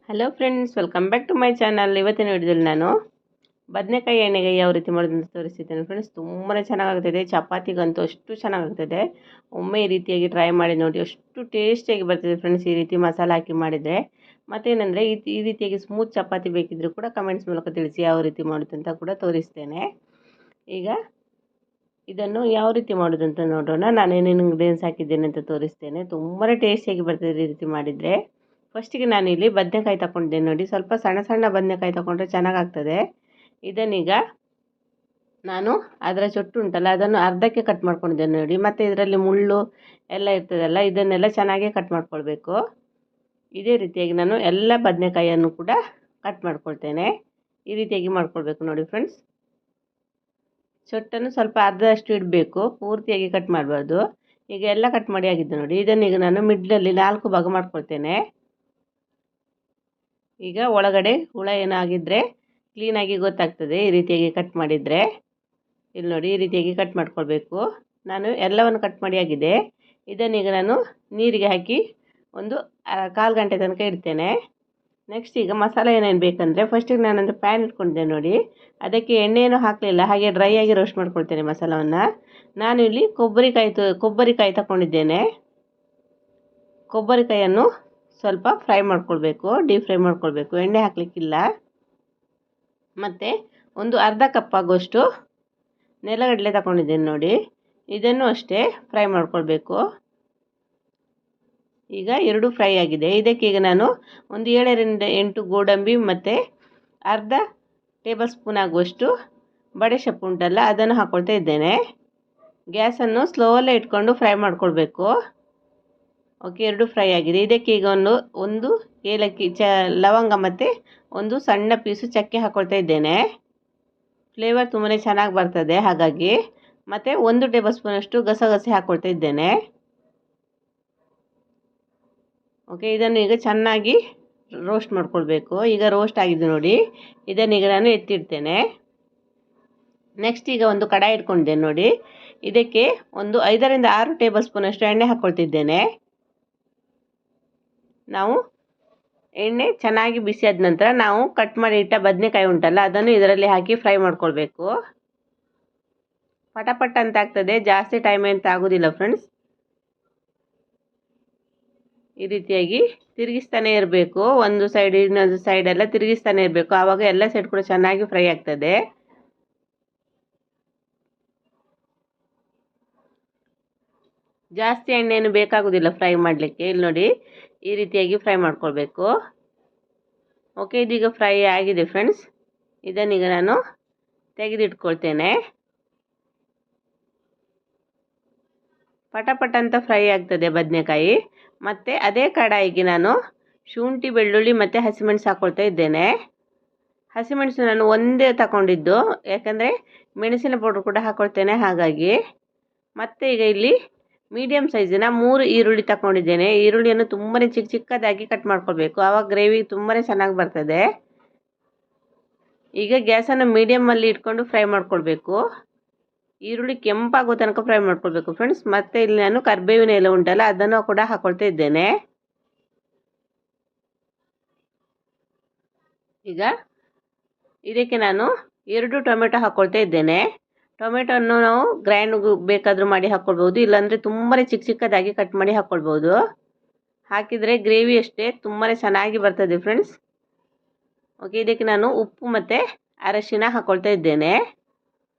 Hello friends, welcome back to my channel. ಇವತ್ತಿನ ವಿಡಿಯೋದಲ್ಲಿ ನಾನು ಬದನೆಕಾಯಿ ಎಣ್ಣೆಗೆ ಯಾವ ರೀತಿ ಮಾಡೋದು ಅಂತ ತೋರಿಸ್ತಿದ್ದೇನೆ ಫ್ರೆಂಡ್ಸ್. ತುಂಬಾ ಚೆನ್ನಾಗಾಗ್ತದೆ, ಚಪಾತಿಗಂತೂ ಅಷ್ಟು ಚೆನ್ನಾಗಾಗ್ತದೆ. ಒಮ್ಮೆ ಈ ರೀತಿಯಾಗಿ ಟ್ರೈ ಮಾಡಿ ನೋಡಿ, ಅಷ್ಟು ಟೇಸ್ಟಿಯಾಗಿ ಬರ್ತದೆ ಫ್ರೆಂಡ್ಸ್ ಈ ರೀತಿ ಮಸಾಲೆ ಹಾಕಿ ಮಾಡಿದರೆ. ಮತ್ತೇನೆಂದರೆ ಈ ರೀತಿಯಾಗಿ ಸ್ಮೂತ್ ಚಪಾತಿ ಬೇಕಿದ್ದರೂ ಕೂಡ ಕಮೆಂಟ್ಸ್ ಮೂಲಕ ತಿಳಿಸಿ, ಯಾವ ರೀತಿ ಮಾಡೋದು ಅಂತ ಕೂಡ ತೋರಿಸ್ತೇನೆ. ಈಗ ಇದನ್ನು ಯಾವ ರೀತಿ ಮಾಡೋದು ಅಂತ ನೋಡೋಣ. ನಾನೇನೇನು ಇಂಗ್ರೀಡಿಯೆಂಟ್ಸ್ ಹಾಕಿದ್ದೇನೆ ಅಂತ ತೋರಿಸ್ತೇನೆ. ತುಂಬಾ ಟೇಸ್ಟಿಯಾಗಿ ಬರ್ತದೆ ಈ ರೀತಿ ಮಾಡಿದರೆ. ಫಸ್ಟಿಗೆ ನಾನಿಲ್ಲಿ ಬದನೆಕಾಯಿ ತಗೊಂಡಿದ್ದೇನೆ ನೋಡಿ. ಸ್ವಲ್ಪ ಸಣ್ಣ ಸಣ್ಣ ಬದನೆಕಾಯಿ ತಗೊಂಡ್ರೆ ಚೆನ್ನಾಗಾಗ್ತದೆ. ಇದನ್ನೀಗ ನಾನು ಅದರ ಚೊಟ್ಟು ಉಂಟಲ್ಲ ಅದನ್ನು ಅರ್ಧಕ್ಕೆ ಕಟ್ ಮಾಡ್ಕೊಂಡಿದ್ದೇನೆ ನೋಡಿ. ಮತ್ತು ಇದರಲ್ಲಿ ಮುಳ್ಳು ಎಲ್ಲ ಇರ್ತದಲ್ಲ, ಇದನ್ನೆಲ್ಲ ಚೆನ್ನಾಗಿ ಕಟ್ ಮಾಡ್ಕೊಳ್ಬೇಕು. ಇದೇ ರೀತಿಯಾಗಿ ನಾನು ಎಲ್ಲ ಬದನೆಕಾಯಿಯನ್ನು ಕೂಡ ಕಟ್ ಮಾಡ್ಕೊಳ್ತೇನೆ. ಈ ರೀತಿಯಾಗಿ ಮಾಡ್ಕೊಳ್ಬೇಕು ನೋಡಿ ಫ್ರೆಂಡ್ಸ್. ಚೊಟ್ಟನ್ನು ಸ್ವಲ್ಪ ಅರ್ಧದಷ್ಟು ಇಡಬೇಕು, ಪೂರ್ತಿಯಾಗಿ ಕಟ್ ಮಾಡಬಾರ್ದು. ಈಗ ಎಲ್ಲ ಕಟ್ ಮಾಡಿ ಆಗಿದ್ದು ನೋಡಿ. ಇದನ್ನೀಗ ನಾನು ಮಿಡ್ಲಲ್ಲಿ 4 ಭಾಗ ಮಾಡ್ಕೊಳ್ತೇನೆ. ಈಗ ಒಳಗಡೆ ಹುಳ ಏನಾಗಿದ್ದರೆ ಕ್ಲೀನಾಗಿ ಗೊತ್ತಾಗ್ತದೆ ಈ ರೀತಿಯಾಗಿ ಕಟ್ ಮಾಡಿದರೆ. ಇಲ್ಲಿ ನೋಡಿ, ಈ ರೀತಿಯಾಗಿ ಕಟ್ ಮಾಡ್ಕೊಳ್ಬೇಕು. ನಾನು ಎಲ್ಲವನ್ನು ಕಟ್ ಮಾಡಿ ಆಗಿದೆ. ಇದನ್ನೀಗ ನಾನು ನೀರಿಗೆ ಹಾಕಿ ಒಂದು 1/4 ಗಂಟೆ ತನಕ ಇಡ್ತೇನೆ. ನೆಕ್ಸ್ಟ್ ಈಗ ಮಸಾಲೆ ಏನೇನು ಬೇಕಂದರೆ, ಫಸ್ಟಿಗೆ ನಾನೊಂದು ಪ್ಯಾನ್ ಇಟ್ಕೊಂಡಿದ್ದೆ ನೋಡಿ. ಅದಕ್ಕೆ ಎಣ್ಣೆಯನ್ನು ಹಾಕಲಿಲ್ಲ, ಹಾಗೆ ಡ್ರೈ ಆಗಿ ರೋಸ್ಟ್ ಮಾಡ್ಕೊಳ್ತೇನೆ ಮಸಾಲವನ್ನು. ನಾನು ಇಲ್ಲಿ ಕೊಬ್ಬರಿಕಾಯಿ ತಗೊಂಡಿದ್ದೇನೆ. ಕೊಬ್ಬರಿಕಾಯನ್ನು ಸ್ವಲ್ಪ ಫ್ರೈ ಮಾಡ್ಕೊಳ್ಬೇಕು, ಡೀಪ್ ಫ್ರೈ ಮಾಡ್ಕೊಳ್ಬೇಕು, ಎಣ್ಣೆ ಹಾಕಲಿಕ್ಕಿಲ್ಲ. ಮತ್ತು ಒಂದು ಅರ್ಧ ಕಪ್ ಆಗುವಷ್ಟು ನೆಲಗಡಲೆ ತಗೊಂಡಿದ್ದೇನೆ ನೋಡಿ. ಇದನ್ನು ಅಷ್ಟೇ ಫ್ರೈ ಮಾಡ್ಕೊಳ್ಬೇಕು. ಈಗ 2 ಫ್ರೈ ಆಗಿದೆ. ಇದಕ್ಕೆ ಈಗ ನಾನು ಒಂದು 7ರಿಂದ 8 ಗೋಡಂಬಿ ಮತ್ತು ಅರ್ಧ ಟೇಬಲ್ ಸ್ಪೂನ್ ಆಗುವಷ್ಟು ಬಡೆ ಸೊಪ್ಪು ಉಂಟಲ್ಲ ಅದನ್ನು ಹಾಕ್ಕೊಳ್ತಾ ಇದ್ದೇನೆ. ಗ್ಯಾಸನ್ನು ಸ್ಲೋವಲ್ಲೇ ಇಟ್ಕೊಂಡು ಫ್ರೈ ಮಾಡ್ಕೊಳ್ಬೇಕು. ಓಕೆ, 2 ಫ್ರೈ ಆಗಿದೆ. ಇದಕ್ಕೆ ಈಗ ಒಂದು ಏಲಕ್ಕಿ ಲವಂಗ ಮತ್ತು ಒಂದು ಸಣ್ಣ ಪೀಸು ಚಕ್ಕೆ ಹಾಕ್ಕೊಳ್ತಾ ಇದ್ದೇನೆ. ಫ್ಲೇವರ್ ತುಂಬಾ ಚೆನ್ನಾಗಿ ಬರ್ತದೆ ಹಾಗಾಗಿ. ಮತ್ತು 1 ಟೇಬಲ್ ಸ್ಪೂನಷ್ಟು ಗಸಗಸೆ ಹಾಕ್ಕೊಳ್ತಾ ಇದ್ದೇನೆ. ಓಕೆ, ಇದನ್ನು ಈಗ ಚೆನ್ನಾಗಿ ರೋಸ್ಟ್ ಮಾಡ್ಕೊಳ್ಬೇಕು. ಈಗ ರೋಸ್ಟ್ ಆಗಿದೆ ನೋಡಿ. ಇದನ್ನೀಗ ನಾನು ಎತ್ತಿಡ್ತೇನೆ. ನೆಕ್ಸ್ಟ್ ಈಗ ಒಂದು ಕಡಾಯಿ ಇಟ್ಕೊಂಡಿದ್ದೇನೆ ನೋಡಿ. ಇದಕ್ಕೆ ಒಂದು 5ರಿಂದ 6 ಟೇಬಲ್ ಸ್ಪೂನಷ್ಟು ಎಣ್ಣೆ ಹಾಕ್ಕೊಳ್ತಿದ್ದೇನೆ. ನಾವು ಎಣ್ಣೆ ಚೆನ್ನಾಗಿ ಬಿಸಿ ಆದ ನಂತರ ನಾವು ಕಟ್ ಮಾಡಿ ಇಟ್ಟ ಬದನೆಕಾಯಿ ಉಂಟಲ್ಲ ಅದನ್ನು ಇದರಲ್ಲಿ ಹಾಕಿ ಫ್ರೈ ಮಾಡ್ಕೊಳ್ಬೇಕು. ಪಟಪಟ ಅಂತ ಆಗ್ತದೆ, ಜಾಸ್ತಿ ಟೈಮ್ ಅಂತ ಆಗೋದಿಲ್ಲ ಫ್ರೆಂಡ್ಸ್. ಈ ರೀತಿಯಾಗಿ ತಿರುಗಿಸ್ತಾನೆ ಇರಬೇಕು, ಒಂದು ಸೈಡ್ ಇನ್ನೊಂದು ಸೈಡ್ ಎಲ್ಲ ತಿರುಗಿಸ್ತಾನೆ ಇರಬೇಕು. ಆವಾಗ ಎಲ್ಲ ಸೈಡ್ ಕೂಡ ಚೆನ್ನಾಗಿ ಫ್ರೈ ಆಗ್ತದೆ. ಜಾಸ್ತಿ ಎಣ್ಣೆಯನ್ನು ಬೇಕಾಗೋದಿಲ್ಲ ಫ್ರೈ ಮಾಡಲಿಕ್ಕೆ. ಇಲ್ಲಿ ನೋಡಿ, ಈ ರೀತಿಯಾಗಿ ಫ್ರೈ ಮಾಡ್ಕೊಳ್ಬೇಕು. ಓಕೆ, ಇದೀಗ ಫ್ರೈ ಆಗಿದೆ ಫ್ರೆಂಡ್ಸ್. ಇದನ್ನೀಗ ನಾನು ತೆಗೆದಿಟ್ಕೊಳ್ತೇನೆ. ಪಟಪಟ ಅಂತ ಫ್ರೈ ಆಗ್ತದೆ ಬದನೆಕಾಯಿ. ಮತ್ತು ಅದೇ ಕಡಾಯಿಗೆ ನಾನು ಶುಂಠಿ, ಬೆಳ್ಳುಳ್ಳಿ ಮತ್ತು ಹಸಿಮೆಣಸು ಹಾಕ್ಕೊಳ್ತಾ ಇದ್ದೇನೆ. ಹಸಿಮೆಣಸು ನಾನು ಒಂದೇ ತಗೊಂಡಿದ್ದು, ಯಾಕಂದರೆ ಮೆಣಸಿನ ಪೌಡ್ರ್ ಕೂಡ ಹಾಕ್ಕೊಳ್ತೇನೆ ಹಾಗಾಗಿ. ಮತ್ತು ಈಗ ಇಲ್ಲಿ ಮೀಡಿಯಮ್ ಸೈಜಿನ 3 ಈರುಳ್ಳಿ ತಗೊಂಡಿದ್ದೇನೆ. ಈರುಳ್ಳಿಯನ್ನು ತುಂಬಾ ಚಿಕ್ಕದಾಗಿ ಕಟ್ ಮಾಡ್ಕೊಳ್ಬೇಕು, ಆವಾಗ ಗ್ರೇವಿ ತುಂಬಾ ಚೆನ್ನಾಗಿ ಬರ್ತದೆ. ಈಗ ಗ್ಯಾಸನ್ನು ಮೀಡಿಯಮಲ್ಲಿ ಇಟ್ಕೊಂಡು ಫ್ರೈ ಮಾಡ್ಕೊಳ್ಬೇಕು. ಈರುಳ್ಳಿ ಕೆಂಪಾಗೋ ತನಕ ಫ್ರೈ ಮಾಡ್ಕೊಳ್ಬೇಕು ಫ್ರೆಂಡ್ಸ್. ಮತ್ತು ಇಲ್ಲಿ ನಾನು ಕರಿಬೇವಿನ ಎಲೆ ಉಂಟಲ್ಲ ಅದನ್ನು ಕೂಡ ಹಾಕ್ಕೊಳ್ತಾ ಇದ್ದೇನೆ. ಈಗ ಇದಕ್ಕೆ ನಾನು 2 ಟೊಮೆಟೊ ಹಾಕ್ಕೊಳ್ತಾ ಇದ್ದೇನೆ. ಟೊಮೆಟೊನ್ನು ನಾವು ಗ್ರೈಂಡ್ ಬೇಕಾದರೂ ಮಾಡಿ ಹಾಕ್ಕೊಳ್ಬೋದು, ಇಲ್ಲಾಂದರೆ ತುಂಬಾ ಚಿಕ್ಕದಾಗಿ ಕಟ್ ಮಾಡಿ ಹಾಕ್ಕೊಳ್ಬೋದು. ಹಾಕಿದರೆ ಗ್ರೇವಿ ಅಷ್ಟೇ ತುಂಬಾ ಚೆನ್ನಾಗಿ ಬರ್ತದೆ ಫ್ರೆಂಡ್ಸ್. ಓಕೆ, ಇದಕ್ಕೆ ನಾನು ಉಪ್ಪು ಮತ್ತು ಅರಶಿನ ಹಾಕ್ಕೊಳ್ತಾ ಇದ್ದೇನೆ.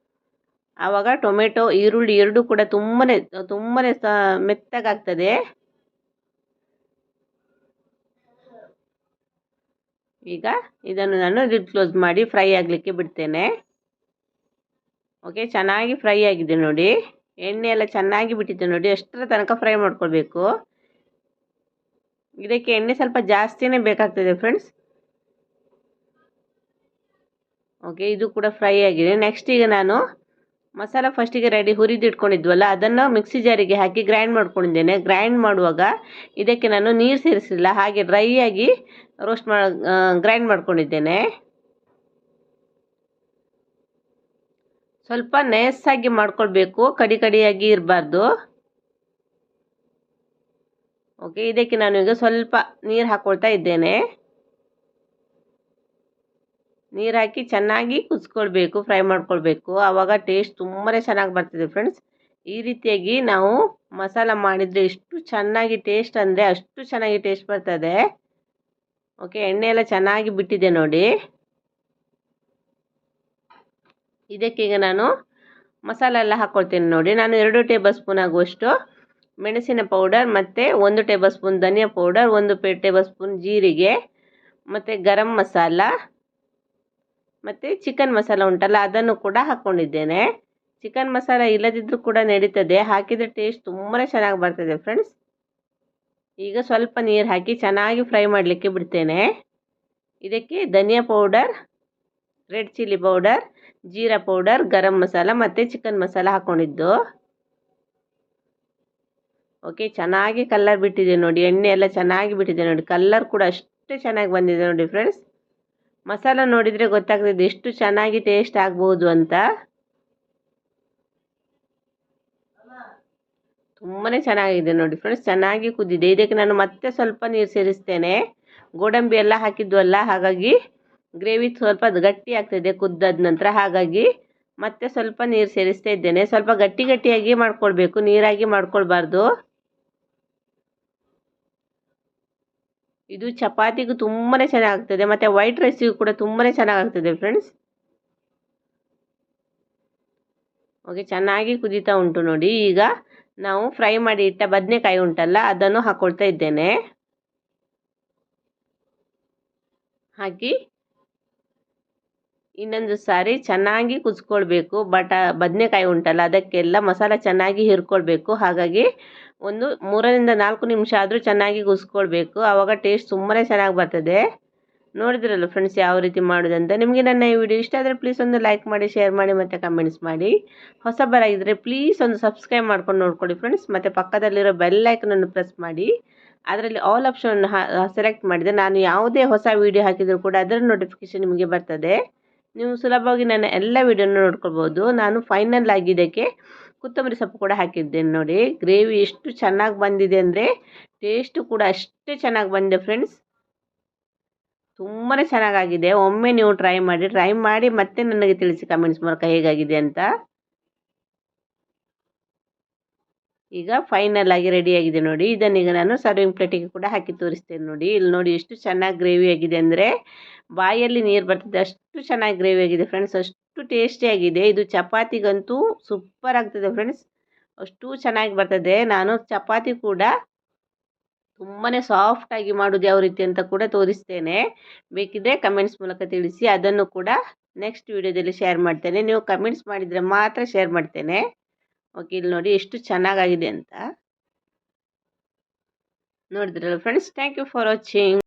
ಆವಾಗ ಟೊಮೆಟೊ ಈರುಳ್ಳಿ ಎರಡೂ ಕೂಡ ತುಂಬಾ ಮೆತ್ತಗಾಗ್ತದೆ. ಈಗ ಇದನ್ನು ನಾನು ಲಿಡ್ ಕ್ಲೋಸ್ ಮಾಡಿ ಫ್ರೈ ಆಗಲಿಕ್ಕೆ ಬಿಡ್ತೇನೆ. ಓಕೆ, ಚೆನ್ನಾಗಿ ಫ್ರೈ ಆಗಿದೆ ನೋಡಿ. ಎಣ್ಣೆ ಎಲ್ಲ ಚೆನ್ನಾಗಿ ಬಿಟ್ಟಿದೆ ನೋಡಿ, ಅಷ್ಟರ ತನಕ ಫ್ರೈ ಮಾಡ್ಕೊಳ್ಬೇಕು. ಇದಕ್ಕೆ ಎಣ್ಣೆ ಸ್ವಲ್ಪ ಜಾಸ್ತಿನೇ ಬೇಕಾಗ್ತದೆ ಫ್ರೆಂಡ್ಸ್. ಓಕೆ, ಇದು ಕೂಡ ಫ್ರೈ ಆಗಿದೆ. ನೆಕ್ಸ್ಟ್ ಈಗ ನಾನು ಮಸಾಲ ಫಸ್ಟಿಗೆ ಹುರಿದಿಟ್ಕೊಂಡಿದ್ವಲ್ಲ ಅದನ್ನು ಮಿಕ್ಸಿ ಜಾರಿಗೆ ಹಾಕಿ ಗ್ರೈಂಡ್ ಮಾಡ್ಕೊಂಡಿದ್ದೇನೆ. ಗ್ರೈಂಡ್ ಮಾಡುವಾಗ ಇದಕ್ಕೆ ನಾನು ನೀರು ಸೇರಿಸಲಿಲ್ಲ, ಹಾಗೆ ಡ್ರೈ ಆಗಿ ಗ್ರೈಂಡ್ ಮಾಡ್ಕೊಂಡಿದ್ದೇನೆ. ಸ್ವಲ್ಪ ನೈಸಾಗಿ ಮಾಡ್ಕೊಳ್ಬೇಕು, ಕಡಿಯಾಗಿ ಇರಬಾರ್ದು. ಓಕೆ, ಇದಕ್ಕೆ ನಾನು ಈಗ ಸ್ವಲ್ಪ ನೀರು ಹಾಕ್ಕೊಳ್ತಾ ಇದ್ದೇನೆ. ನೀರು ಹಾಕಿ ಚೆನ್ನಾಗಿ ಕುದಿಸ್ಕೊಳ್ಬೇಕು, ಫ್ರೈ ಮಾಡ್ಕೊಳ್ಬೇಕು. ಆವಾಗ ಟೇಸ್ಟ್ ತುಂಬಾ ಚೆನ್ನಾಗಿ ಬರ್ತದೆ ಫ್ರೆಂಡ್ಸ್. ಈ ರೀತಿಯಾಗಿ ನಾವು ಮಸಾಲ ಮಾಡಿದರೆ ಎಷ್ಟು ಚೆನ್ನಾಗಿ ಟೇಸ್ಟ್ ಅಂದರೆ ಅಷ್ಟು ಚೆನ್ನಾಗಿ ಟೇಸ್ಟ್ ಬರ್ತದೆ. ಓಕೆ, ಎಣ್ಣೆ ಎಲ್ಲ ಚೆನ್ನಾಗಿ ಬಿಟ್ಟಿದೆ ನೋಡಿ. ಇದಕ್ಕೆ ಈಗ ನಾನು ಮಸಾಲ ಎಲ್ಲ ಹಾಕ್ಕೊಳ್ತೇನೆ ನೋಡಿ. ನಾನು 2 ಟೇಬಲ್ ಸ್ಪೂನ್ ಆಗುವಷ್ಟು ಮೆಣಸಿನ ಪೌಡರ್ ಮತ್ತು 1 ಟೇಬಲ್ ಸ್ಪೂನ್ ಧನಿಯಾ ಪೌಡರ್, 1 ಟೇಬಲ್ ಸ್ಪೂನ್ ಜೀರಿಗೆ ಮತ್ತು ಗರಂ ಮಸಾಲ ಮತ್ತು ಚಿಕನ್ ಮಸಾಲ ಉಂಟಲ್ಲ ಅದನ್ನು ಕೂಡ ಹಾಕ್ಕೊಂಡಿದ್ದೇನೆ. ಚಿಕನ್ ಮಸಾಲ ಇಲ್ಲದಿದ್ದರೂ ಕೂಡ ನಡೀತದೆ, ಹಾಕಿದರೆ ಟೇಸ್ಟ್ ತುಂಬಾ ಚೆನ್ನಾಗಿ ಬರ್ತದೆ ಫ್ರೆಂಡ್ಸ್. ಈಗ ಸ್ವಲ್ಪ ನೀರು ಹಾಕಿ ಚೆನ್ನಾಗಿ ಫ್ರೈ ಮಾಡಲಿಕ್ಕೆ ಬಿಡ್ತೇನೆ. ಇದಕ್ಕೆ ಧನಿಯಾ ಪೌಡರ್, ರೆಡ್ ಚಿಲ್ಲಿ ಪೌಡರ್, ಜೀರಾ ಪೌಡರ್, ಗರಂ ಮಸಾಲ ಮತ್ತು ಚಿಕನ್ ಮಸಾಲ ಹಾಕ್ಕೊಂಡಿದ್ದು. ಓಕೆ, ಚೆನ್ನಾಗಿ ಕಲರ್ ಬಿಟ್ಟಿದೆ ನೋಡಿ, ಎಣ್ಣೆ ಎಲ್ಲ ಚೆನ್ನಾಗಿ ಬಿಟ್ಟಿದೆ ನೋಡಿ. ಕಲರ್ ಕೂಡ ಅಷ್ಟೇ ಚೆನ್ನಾಗಿ ಬಂದಿದೆ ನೋಡಿ ಫ್ರೆಂಡ್ಸ್. ಮಸಾಲ ನೋಡಿದರೆ ಗೊತ್ತಾಗ್ತದೆ ಎಷ್ಟು ಚೆನ್ನಾಗಿ ಟೇಸ್ಟ್ ಆಗ್ಬೋದು ಅಂತ. ತುಂಬಾ ಚೆನ್ನಾಗಿದೆ ನೋಡಿ ಫ್ರೆಂಡ್ಸ್, ಚೆನ್ನಾಗಿ ಕುದ್ದಿದೆ. ಇದಕ್ಕೆ ನಾನು ಮತ್ತೆ ಸ್ವಲ್ಪ ನೀರು ಸೇರಿಸ್ತೇನೆ. ಗೋಡಂಬಿ ಎಲ್ಲ ಹಾಕಿದ್ವಲ್ಲ, ಹಾಗಾಗಿ ಗ್ರೇವಿ ಸ್ವಲ್ಪ ಗಟ್ಟಿ ಆಗ್ತದೆ ಕುದ್ದಾದ ನಂತರ. ಹಾಗಾಗಿ ಮತ್ತೆ ಸ್ವಲ್ಪ ನೀರು ಸೇರಿಸ್ತಾ ಇದ್ದೇನೆ. ಸ್ವಲ್ಪ ಗಟ್ಟಿಯಾಗಿ ಮಾಡ್ಕೊಳ್ಬೇಕು, ನೀರಾಗಿ ಮಾಡ್ಕೊಳ್ಬಾರ್ದು. ಇದು ಚಪಾತಿಗೂ ತುಂಬಾ ಚೆನ್ನಾಗಾಗ್ತದೆ ಮತ್ತು ವೈಟ್ ರೈಸಿಗೂ ಕೂಡ ತುಂಬಾ ಚೆನ್ನಾಗಾಗ್ತದೆ ಫ್ರೆಂಡ್ಸ್. ಓಕೆ, ಚೆನ್ನಾಗಿ ಕುದೀತಾ ಉಂಟು ನೋಡಿ. ಈಗ ನಾವು ಫ್ರೈ ಮಾಡಿ ಇಟ್ಟ ಬದನೆಕಾಯಿ ಉಂಟಲ್ಲ ಅದನ್ನು ಹಾಕ್ಕೊಳ್ತಾ ಇದ್ದೇನೆ. ಹಾಕಿ ಇನ್ನೊಂದು ಸಾರಿ ಚೆನ್ನಾಗಿ ಕುದಿಸ್ಕೊಳ್ಬೇಕು. ಬದನೆಕಾಯಿ ಉಂಟಲ್ಲ ಅದಕ್ಕೆಲ್ಲ ಮಸಾಲ ಚೆನ್ನಾಗಿ ಹೀರ್ಕೊಳ್ಬೇಕು. ಹಾಗಾಗಿ ಒಂದು 3ರಿಂದ 4 ನಿಮಿಷ ಆದರೂ ಚೆನ್ನಾಗಿ ಕುದಿಸ್ಕೊಳ್ಬೇಕು. ಆವಾಗ ಟೇಸ್ಟ್ ತುಂಬಾ ಚೆನ್ನಾಗಿ ಬರ್ತದೆ. ನೋಡಿದ್ರಲ್ಲ ಫ್ರೆಂಡ್ಸ್ ಯಾವ ರೀತಿ ಮಾಡೋದಂತ. ನಿಮಗೆ ನನ್ನ ಈ ವಿಡಿಯೋ ಇಷ್ಟ ಆದರೆ ಪ್ಲೀಸ್ ಒಂದು ಲೈಕ್ ಮಾಡಿ, ಶೇರ್ ಮಾಡಿ ಮತ್ತು ಕಮೆಂಟ್ಸ್ ಮಾಡಿ. ಹೊಸಬರಾಗಿದ್ದರೆ ಪ್ಲೀಸ್ ಒಂದು ಸಬ್ಸ್ಕ್ರೈಬ್ ಮಾಡ್ಕೊಂಡು ನೋಡ್ಕೊಳ್ಳಿ ಫ್ರೆಂಡ್ಸ್. ಮತ್ತು ಪಕ್ಕದಲ್ಲಿರೋ ಬೆಲ್ ಐಕನನ್ನು ಪ್ರೆಸ್ ಮಾಡಿ ಅದರಲ್ಲಿ ಆಲ್ ಆಪ್ಷನ್ ಸೆಲೆಕ್ಟ್ ಮಾಡಿದರೆ ನಾನು ಯಾವುದೇ ಹೊಸ ವೀಡಿಯೋ ಹಾಕಿದರೂ ಕೂಡ ಅದರ ನೋಟಿಫಿಕೇಷನ್ ನಿಮಗೆ ಬರ್ತದೆ. ನೀವು ಸುಲಭವಾಗಿ ನನ್ನ ಎಲ್ಲ ವೀಡಿಯೋನ ನೋಡ್ಕೊಳ್ಬೋದು. ನಾನು ಫೈನಲ್ ಆಗಿ ಇದಕ್ಕೆ ಕೊತ್ತಂಬರಿ ಸೊಪ್ಪು ಕೂಡ ಹಾಕಿದ್ದೇನೆ ನೋಡಿ. ಗ್ರೇವಿ ಎಷ್ಟು ಚೆನ್ನಾಗಿ ಬಂದಿದೆ ಅಂದರೆ ಟೇಸ್ಟು ಕೂಡ ಅಷ್ಟೇ ಚೆನ್ನಾಗಿ ಬಂದಿದೆ ಫ್ರೆಂಡ್ಸ್. ತುಂಬಾ ಚೆನ್ನಾಗಾಗಿದೆ. ಒಮ್ಮೆ ನೀವು ಟ್ರೈ ಮಾಡಿ ಮತ್ತೆ ನನಗೆ ತಿಳಿಸಿ ಕಮೆಂಟ್ಸ್ ಮೂಲಕ ಹೇಗಾಗಿದೆ ಅಂತ. ಈಗ ಫೈನಲ್ ಆಗಿ ರೆಡಿಯಾಗಿದೆ ನೋಡಿ. ಇದನ್ನೀಗ ನಾನು ಸರ್ವಿಂಗ್ ಪ್ಲೇಟಿಗೆ ಕೂಡ ಹಾಕಿ ತೋರಿಸ್ತೇನೆ ನೋಡಿ. ಇಲ್ಲಿ ನೋಡಿ ಎಷ್ಟು ಚೆನ್ನಾಗಿ ಗ್ರೇವಿ ಆಗಿದೆ ಅಂದರೆ ಬಾಯಲ್ಲಿ ನೀರು ಬರ್ತದೆ, ಅಷ್ಟು ಚೆನ್ನಾಗಿ ಗ್ರೇವಿ ಆಗಿದೆ ಫ್ರೆಂಡ್ಸ್. ಅಷ್ಟು ಟೇಸ್ಟಿಯಾಗಿದೆ. ಇದು ಚಪಾತಿಗಂತೂ ಸೂಪರ್ ಆಗ್ತದೆ ಫ್ರೆಂಡ್ಸ್, ಅಷ್ಟು ಚೆನ್ನಾಗಿ ಬರ್ತದೆ. ನಾನು ಚಪಾತಿ ಕೂಡ ತುಂಬಾ ಸಾಫ್ಟಾಗಿ ಮಾಡೋದು ಯಾವ ರೀತಿ ಅಂತ ಕೂಡ ತೋರಿಸ್ತೇನೆ. ಬೇಕಿದ್ದರೆ ಕಮೆಂಟ್ಸ್ ಮೂಲಕ ತಿಳಿಸಿ, ಅದನ್ನು ಕೂಡ ನೆಕ್ಸ್ಟ್ ವೀಡಿಯೋದಲ್ಲಿ ಶೇರ್ ಮಾಡ್ತೇನೆ. ನೀವು ಕಮೆಂಟ್ಸ್ ಮಾಡಿದರೆ ಮಾತ್ರ ಶೇರ್ ಮಾಡ್ತೇನೆ. ಓಕೆ, ಇಲ್ಲಿ ನೋಡಿ ಎಷ್ಟು ಚೆನ್ನಾಗಾಗಿದೆ ಅಂತ. ನೋಡಿದ್ರಲ್ಲ friends, thank you for watching.